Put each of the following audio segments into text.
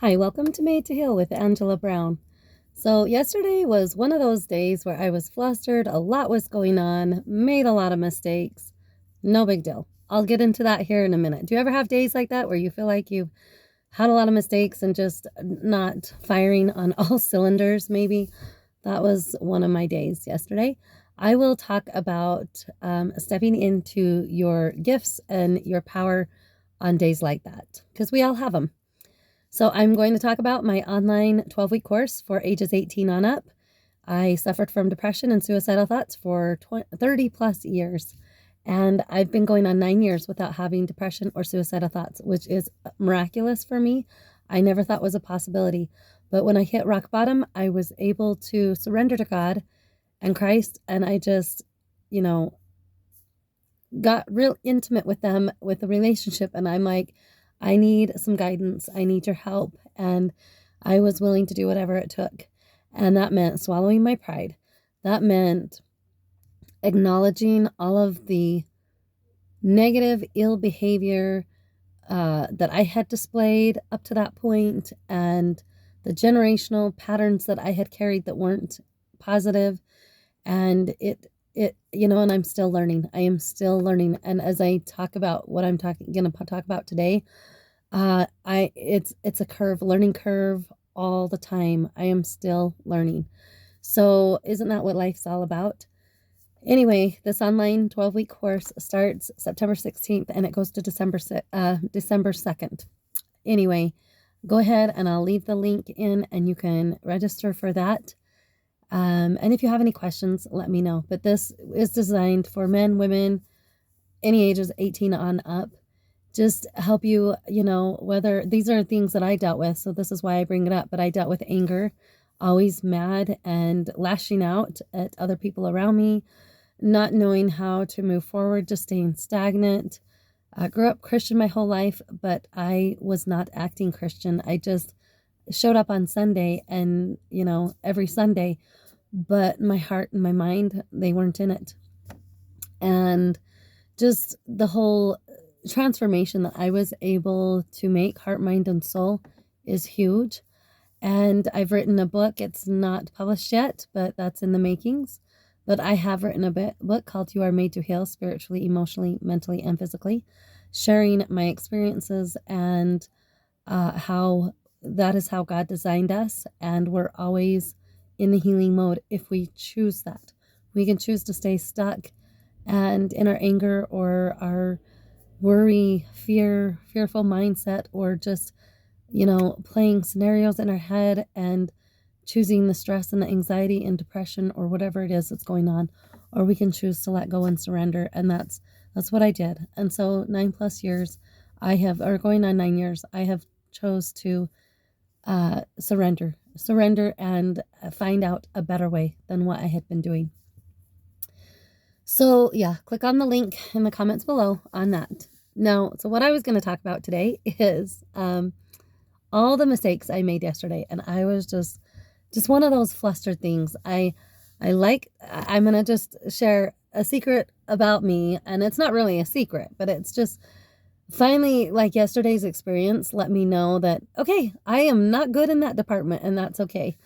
Hi, welcome to Made to Heal with Angela Brown. So, yesterday was one of those days where I was flustered, a lot was going on, made a lot of mistakes. No big deal. I'll get into that here in a minute. Do you ever have days like that where you feel like you've had a lot of mistakes and just not firing on all cylinders, maybe? That was one of my days yesterday. I will talk about stepping into your gifts and your power on days like that because we all have them. So I'm going to talk about my online 12-week course for ages 18 on up. I suffered from depression and suicidal thoughts for 30 plus years. And I've been going on 9 years without having depression or suicidal thoughts, which is miraculous for me. I never thought was a possibility. But when I hit rock bottom, I was able to surrender to God and Christ. And I just, you know, got real intimate with them, with the relationship. And I'm like, I need some guidance. I need your help. And I was willing to do whatever it took. And that meant swallowing my pride. That meant acknowledging all of the negative, ill behavior that I had displayed up to that point, and the generational patterns that I had carried that weren't positive. And and I'm still learning. I am still learning. And as I talk about what I'm going to talk about today, it's a learning curve all the time. I am still learning. So isn't that what life's all about? Anyway, this online 12-week course starts September 16th and it goes to December 2nd. Anyway, go ahead and I'll leave the link in and you can register for that. And if you have any questions, let me know. But this is designed for men, women, any ages 18 on up. Just help you, whether these are things that I dealt with. So this is why I bring it up. But I dealt with anger, always mad and lashing out at other people around me, not knowing how to move forward, just staying stagnant. I grew up Christian my whole life, but I was not acting Christian. I just showed up on Sunday and, every Sunday, but my heart and my mind, they weren't in it. And just the whole transformation that I was able to make, heart, mind, and soul, is huge. And I've written a book. It's not published yet, but that's in the makings. But I have written a book called You Are Made to Heal, spiritually, emotionally, mentally, and physically, sharing my experiences and how that is how God designed us. And we're always in the healing mode if we choose that. We can choose to stay stuck and in our anger or our worry, fearful mindset, or just, playing scenarios in our head and choosing the stress and the anxiety and depression or whatever it is that's going on. Or we can choose to let go and surrender. And that's what I did. And so 9+ years going on 9 years, I have chose to surrender and find out a better way than what I had been doing. So yeah, click on the link in the comments below on that. Now, so what I was going to talk about today is all the mistakes I made yesterday. And I was just one of those flustered things. I'm going to just share a secret about me. And it's not really a secret, but it's just finally, like, yesterday's experience let me know that, okay, I am not good in that department, and that's okay.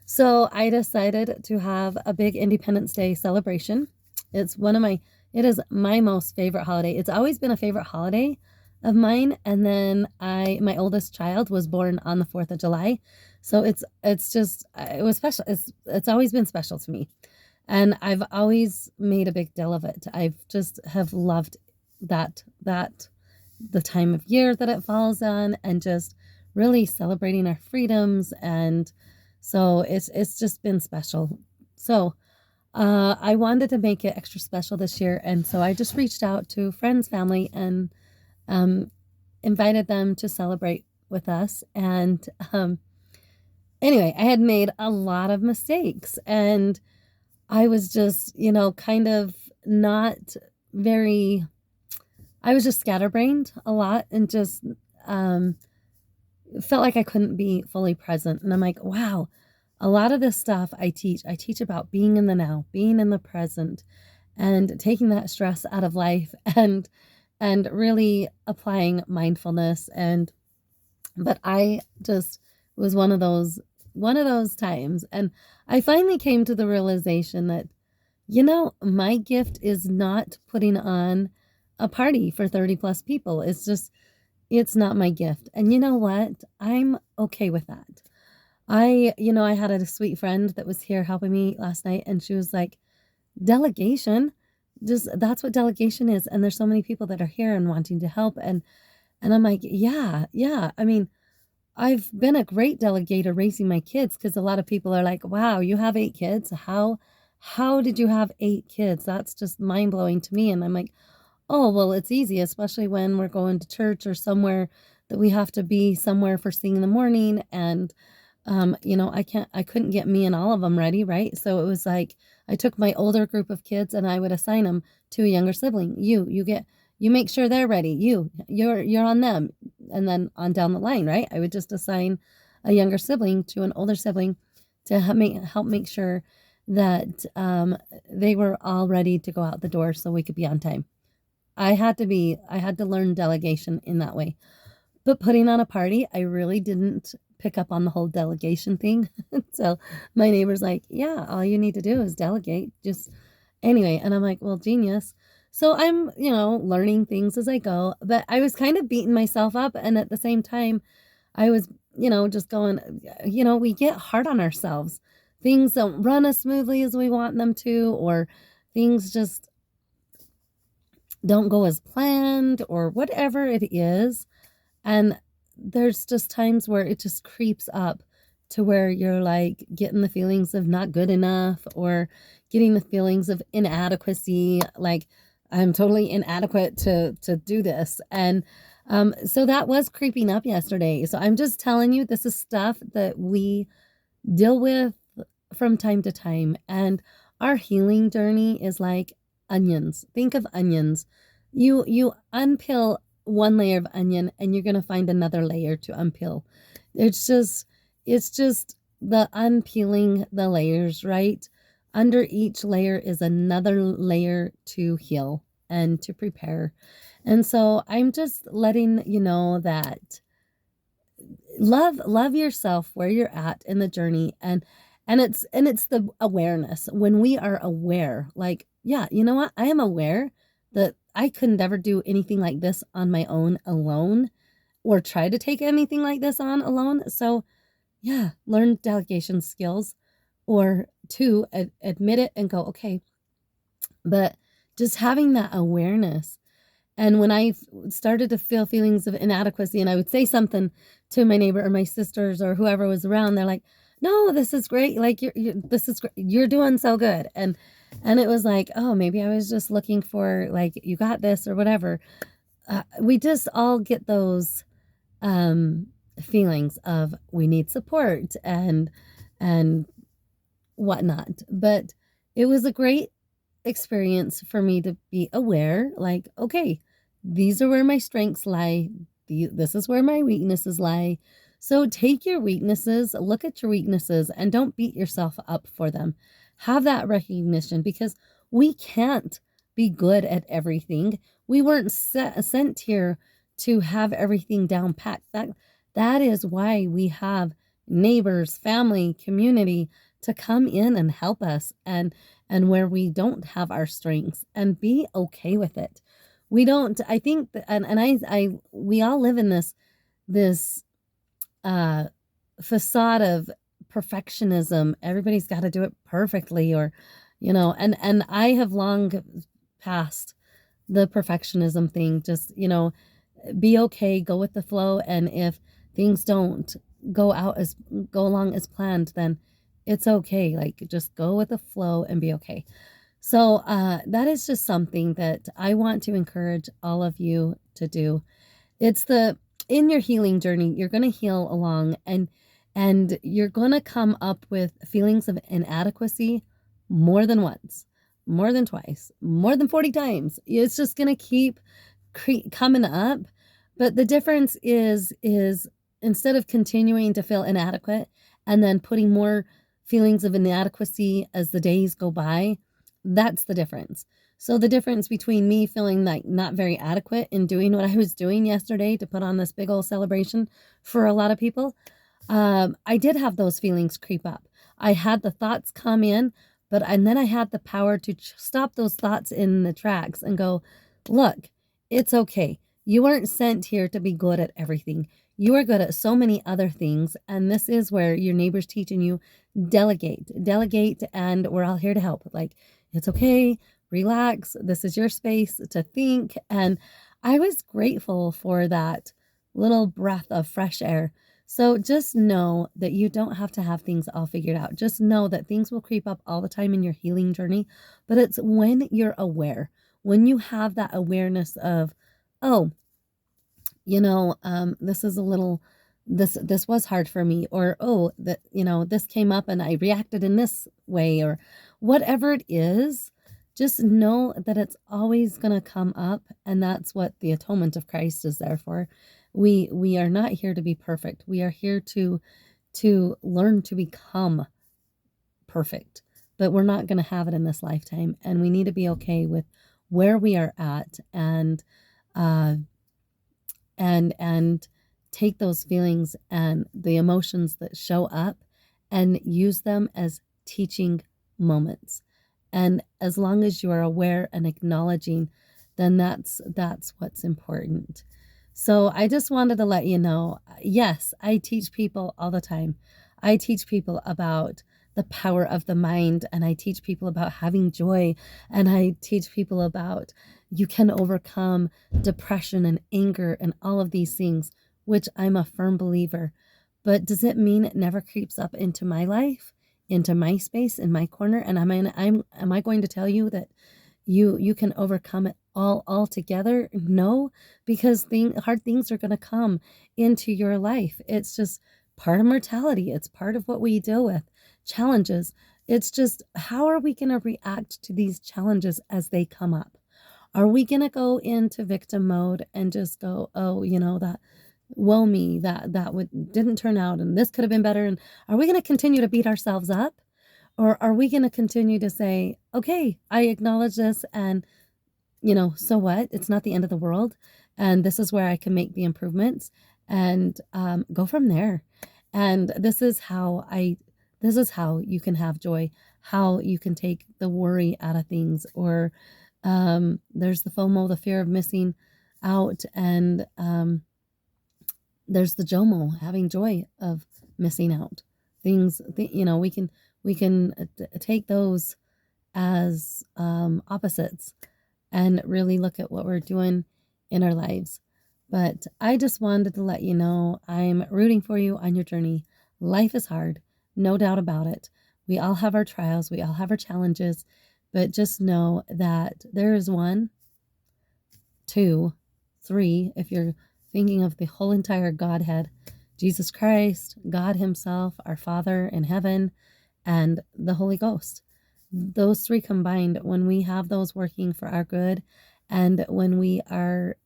So I decided to have a big Independence Day celebration. It is my most favorite holiday. It's always been a favorite holiday of mine. And then my oldest child was born on the 4th of July. So it was special. It's always been special to me. And I've always made a big deal of it. I've just have loved that the time of year that it falls on, and just really celebrating our freedoms. And so it's just been special. So I wanted to make it extra special this year. And so I just reached out to friends, family, and invited them to celebrate with us. And anyway, I had made a lot of mistakes, and I was just, kind of not very, I was just scatterbrained a lot, and just felt like I couldn't be fully present. And I'm like, wow, a lot of this stuff I teach about being in the now, being in the present, and taking that stress out of life, and really applying mindfulness and But I just was one of those times, and I finally came to the realization that, my gift is not putting on a party for 30 plus people. It's not my gift. And you know what? I'm okay with that. I had a sweet friend that was here helping me last night, and she was like, delegation, just that's what delegation is. And there's so many people that are here and wanting to help. And I'm like, yeah, yeah. I mean, I've been a great delegator raising my kids because a lot of people are like, wow, you have 8 kids. How did you have 8 kids? That's just mind blowing to me. And I'm like, oh, well, it's easy, especially when we're going to church or somewhere that we have to be somewhere first thing in the morning. And, I couldn't get me and all of them ready, right? So it was like I took my older group of kids and I would assign them to a younger sibling. You make sure they're ready. You're on them. And then on down the line, right? I would just assign a younger sibling to an older sibling to help make sure that they were all ready to go out the door so we could be on time. I had to learn delegation in that way. But putting on a party, I really didn't pick up on the whole delegation thing. So my neighbor's like, yeah, all you need to do is delegate. Just anyway. And I'm like, well, genius. So I'm, learning things as I go. But I was kind of beating myself up. And at the same time, I was, just going, we get hard on ourselves. Things don't run as smoothly as we want them to, or things just don't go as planned, or whatever it is. And there's just times where it just creeps up to where you're like getting the feelings of not good enough, or getting the feelings of inadequacy, like I'm totally inadequate to do this. And so that was creeping up yesterday. So I'm just telling you, this is stuff that we deal with from time to time. And our healing journey is like onions. Think of onions. You unpeel one layer of onion and you're going to find another layer to unpeel. It's just the unpeeling the layers, right? Under each layer is another layer to heal and to prepare. And so I'm just letting you know that love yourself where you're at in the journey. And it's the awareness. When we are aware, like, yeah, you know what, I am aware that I could never do anything like this on my own alone, or try to take anything like this on alone. So yeah, learn delegation skills, or two, admit it and go, okay. But just having that awareness. And when I started to feel feelings of inadequacy, and I would say something to my neighbor or my sisters or whoever was around, they're like, "No, this is great. Like this is great. You're doing so good." And it was like, "Oh, maybe I was just looking for, like, you got this or whatever." We just all get those feelings of we need support and whatnot. But it was a great experience for me to be aware, like, okay, these are where my strengths lie. This is where my weaknesses lie. So take your weaknesses, look at your weaknesses, and don't beat yourself up for them. Have that recognition, because we can't be good at everything. We weren't sent here to have everything down packed. That is why we have neighbors, family, community to come in and help us, and where we don't have our strengths, and be okay with it. We don't, I think, and we all live in this uh, facade of perfectionism. Everybody's got to do it perfectly, or, and I have long passed the perfectionism thing. Just, be okay, go with the flow. And if things don't go along as planned, then it's okay. Like, just go with the flow and be okay. So that is just something that I want to encourage all of you to do. It's in your healing journey, you're going to heal along, and you're going to come up with feelings of inadequacy more than once, more than twice, more than 40 times. It's just going to keep coming up. But the difference is instead of continuing to feel inadequate and then putting more feelings of inadequacy as the days go by, that's the difference. So the difference between me feeling like not very adequate in doing what I was doing yesterday to put on this big old celebration for a lot of people, I did have those feelings creep up. I had the thoughts come in, and then I had the power to stop those thoughts in the tracks and go, look, it's okay. You weren't sent here to be good at everything. You are good at so many other things. And this is where your neighbor's teaching you delegate, and we're all here to help. Like, it's okay, relax. This is your space to think. And I was grateful for that little breath of fresh air. So just know that you don't have to have things all figured out. Just know that things will creep up all the time in your healing journey, but it's when you're aware, when you have that awareness of, oh, this is a little, this was hard for me, or oh, that, this came up and I reacted in this way, or whatever it is. Just know that it's always going to come up, and that's what the atonement of Christ is there for. We are not here to be perfect. We are here to learn to become perfect, but we're not going to have it in this lifetime, and we need to be okay with where we are at, uh and take those feelings and the emotions that show up and use them as teaching moments. And as long as you are aware and acknowledging, then that's what's important. So I just wanted to let you know, yes, I teach people all the time. I teach people about the power of the mind, and I teach people about having joy, and I teach people about you can overcome depression and anger and all of these things, which I'm a firm believer. But does it mean it never creeps up into my life, into my space, in my corner? And am I going to tell you that you can overcome it all together? No, because hard things are going to come into your life. It's just part of mortality. It's part of what we deal with. Challenges. It's just, how are we going to react to these challenges as they come up? Are we going to go into victim mode and just go, oh, that woe me, didn't turn out, and this could have been better? And are we going to continue to beat ourselves up? Or are we going to continue to say, okay, I acknowledge this, and, so what? It's not the end of the world. And this is where I can make the improvements, and go from there. And this is how you can have joy, how you can take the worry out of things. Or there's the FOMO, the fear of missing out. And there's the JOMO, having joy of missing out. We can take those as opposites and really look at what we're doing in our lives. But I just wanted to let you know I'm rooting for you on your journey. Life is hard, no doubt about it. We all have our trials, we all have our challenges, but just know that there is 1, 2, 3, if you're thinking of the whole entire Godhead, Jesus Christ, God Himself, our Father in heaven, and the Holy Ghost. Those 3 combined, when we have those working for our good, and when we are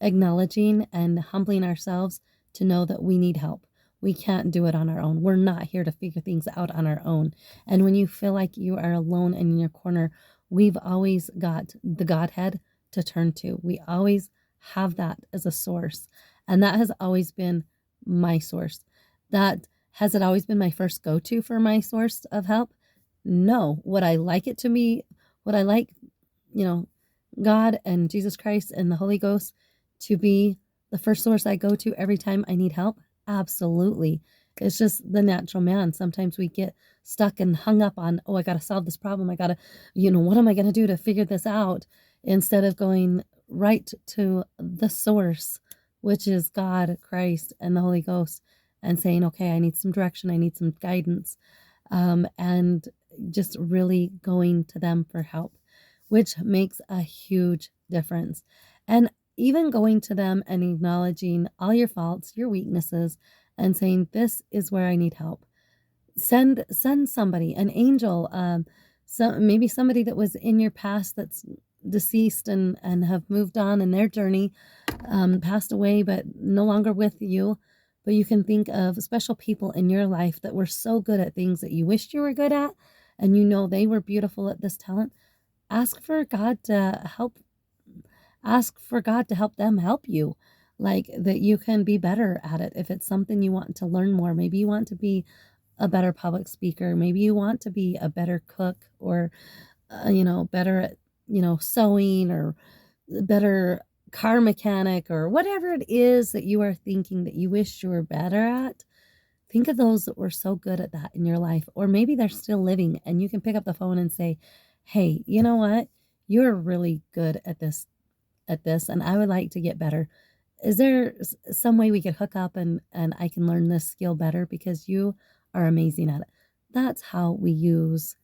acknowledging and humbling ourselves to know that we need help. We can't do it on our own. We're not here to figure things out on our own. And when you feel like you are alone and in your corner, we've always got the Godhead to turn to. We always have that as a source. And that has always been my source. Has it always been my first go-to for my source of help? No. Would I like it to be, would I like, God and Jesus Christ and the Holy Ghost to be the first source I go to every time I need help? Absolutely. It's just the natural man. Sometimes we get stuck and hung up on, oh, I got to solve this problem. I got to, what am I going to do to figure this out? Instead of going right to the source, which is God, Christ, and the Holy Ghost, and saying, okay, I need some direction. I need some guidance. And just really going to them for help, which makes a huge difference. And even going to them and acknowledging all your faults, your weaknesses, and saying, this is where I need help. Send somebody, an angel, maybe somebody that was in your past that's deceased and have moved on in their journey, passed away, but no longer with you. But you can think of special people in your life that were so good at things that you wished you were good at, and they were beautiful at this talent. ask for God to help. Ask for God to help them help you, like that you can be better at it. If it's something you want to learn more, maybe you want to be a better public speaker, maybe you want to be a better cook, or better at sewing, or better car mechanic, or whatever it is that you are thinking that you wish you were better at. Think of those that were so good at that in your life, or maybe they're still living and you can pick up the phone and say, hey, you know what, you're really good at this and I would like to get better. Is there some way we could hook up and I can learn this skill better because you are amazing at it? That's how we use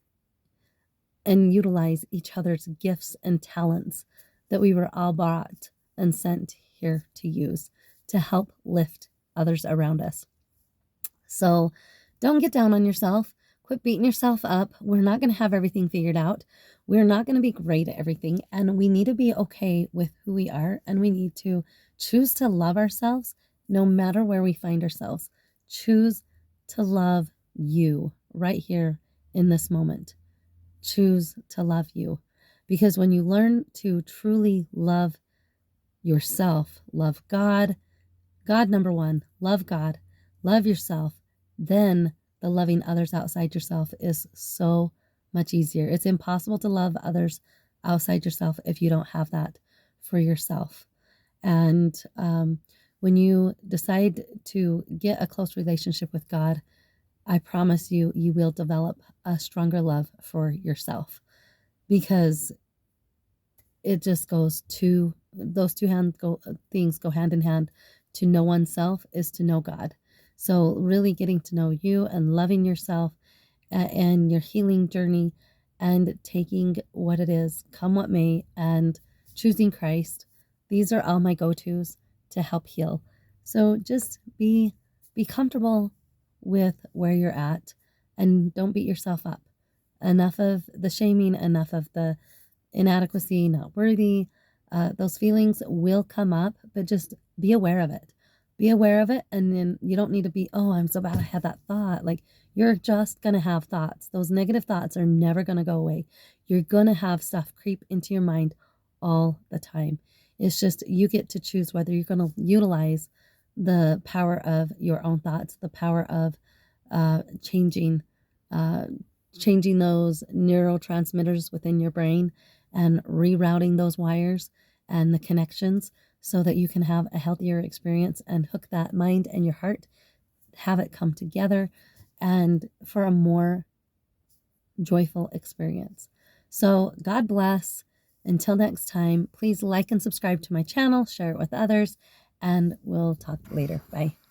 and utilize each other's gifts and talents that we were all brought and sent here to use to help lift others around us. So don't get down on yourself. Quit beating yourself up. We're not going to have everything figured out. We're not going to be great at everything. And we need to be okay with who we are. And we need to choose to love ourselves no matter where we find ourselves. Choose to love you right here in this moment. Choose to love you. Because when you learn to truly love yourself, love God, God number one, love God, love yourself, then the loving others outside yourself is so much easier. It's impossible to love others outside yourself if you don't have that for yourself. And when you decide to get a close relationship with God, I promise you, you will develop a stronger love for yourself, because it just goes to those things go hand in hand. To know oneself is to know God. So really getting to know you and loving yourself and your healing journey, and taking what it is, come what may, and choosing Christ. These are all my go-tos to help heal. So just be comfortable with where you're at and don't beat yourself up. Enough of the shaming, enough of the inadequacy, not worthy. Those feelings will come up, but just be aware of it. Be aware of it, and then you don't need to be, oh, I'm so bad I had that thought. Like, you're just going to have thoughts. Those negative thoughts are never going to go away. You're going to have stuff creep into your mind all the time. It's just you get to choose whether you're going to utilize the power of your own thoughts, the power of changing those neurotransmitters within your brain and rerouting those wires and the connections so that you can have a healthier experience and hook that mind and your heart, have it come together, and for a more joyful experience. So God bless. Until next time, please like and subscribe to my channel, share it with others, and we'll talk later. Bye.